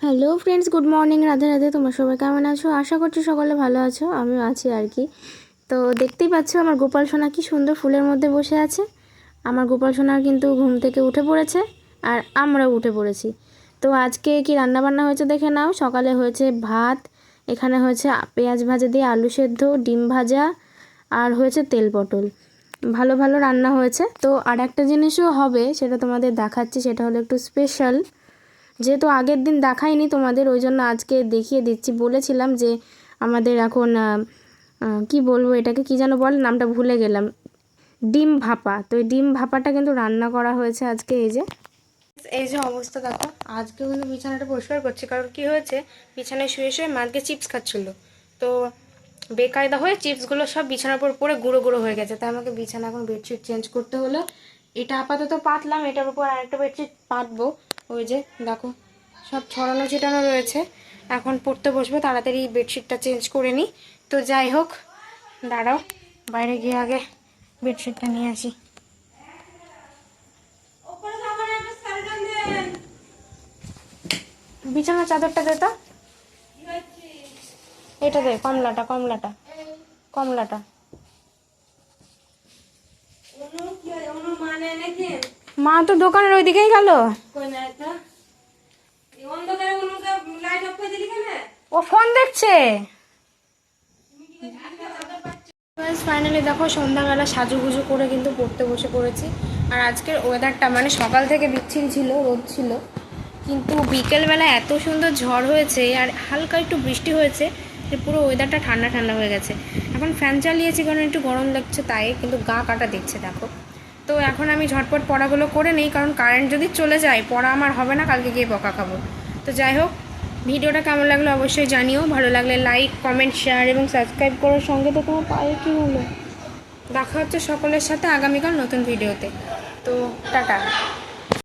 Hello friends, good morning. Radhe Radhe. তোমরা সবাই কেমন আছো? আশা করছি সকলে ভালো আছো। আমিও আছি আর কি। তো দেখতেই পাচ্ছ আমার গোপাল সোনা কি সুন্দর ফুলের মধ্যে বসে আছে। আমার গোপাল সোনা কিন্তু ঘুম থেকে উঠে পড়েছে আর আমরাও উঠে পড়েছি। তো আজকে কি রান্না বান্না হয়েছে দেখে নাও। সকালে হয়েছে ভাত, এখানে হয়েছে পেঁয়াজ ভাজা দিয়ে আলু সেদ্ধ, ডিম ভাজা, আর হয়েছে তেল পটল। ভালো ভালো রান্না হয়েছে। তো আর একটা জিনিসও হবে, সেটা তোমাদের দেখাচ্ছি। সেটা হলো একটু স্পেশাল, যেহেতু আগের দিন দেখাইনি তোমাদের, ওই জন্য আজকে দেখিয়ে দিচ্ছি। বলেছিলাম যে আমাদের এখন কি বলবো, এটাকে কি যেন বলে, নামটা ভুলে গেলাম, ডিম ভাপা। তো এই ডিম ভাপাটা কিন্তু রান্না করা হয়েছে আজকে। এই যে অবস্থা দেখো। আজকে কিন্তু বিছানাটা পরিষ্কার করছি, কারণ কি হয়েছে, বিছানায় শুয়ে শুয়ে মাঝকে চিপস খাচ্ছিল। তো বেকায়দা হয়ে চিপসগুলো সব বিছানার উপর পড়ে গুঁড়ো গুঁড়ো হয়ে গেছে। তাই আমাকে বিছানা এখন বেডশিট চেঞ্জ করতে হলো। এটা আপাতত পাতলাম, এটার উপর আরেকটা বেডশিট পাতবো। ওই যে দেখো সব ছড়ানো ছিটানো রয়েছে। এখন পড়তে বসবো, তাড়াতাড়ি বেডশিটটা চেঞ্জ করে নিই। তো যাই হোক, দাঁড়াও, বাইরে গিয়ে আগে বেডশিটটা নিয়ে আসি। বিছানার চাদরটা দে তো, এটা দে, কমলাটা কমলাটা কমলাটা। মা তো দোকানের ওই দিকেই গেল। ও ফোন দেখছে। ফাইনালি দেখো সন্ধ্যাবেলা সাজুগুজু করে কিন্তু পড়তে বসে পড়েছি। আর আজকের ওয়েদারটা মানে সকাল থেকে বিচ্ছিরি ছিল, রোদ ছিল, কিন্তু বিকেলবেলা এত সুন্দর ঝড় হয়েছে আর হালকা একটু বৃষ্টি হয়েছে যে পুরো ওয়েদারটা ঠান্ডা ঠান্ডা হয়ে গেছে। এখন ফ্যান চালিয়েছি কারণ একটু গরম লাগছে, তাই কিন্তু গা কাটা দিচ্ছে দেখো। তো এখন আমি ঝটপট পড়াগুলো করে নিই, কারণ কারেন্ট যদি চলে যায় পড়া আমার হবে না, কালকে গিয়ে বকা খাবো। তো যাই হোক, ভিডিওটা কেমন লাগলো অবশ্যই জানিও। ভালো লাগলে লাইক, কমেন্ট, শেয়ার এবং সাবস্ক্রাইব করার সঙ্গে। তো তোমার পায়ে কী হলো? দেখা হচ্ছে সকলের সাথে আগামীকাল নতুন ভিডিওতে। তো টাটা।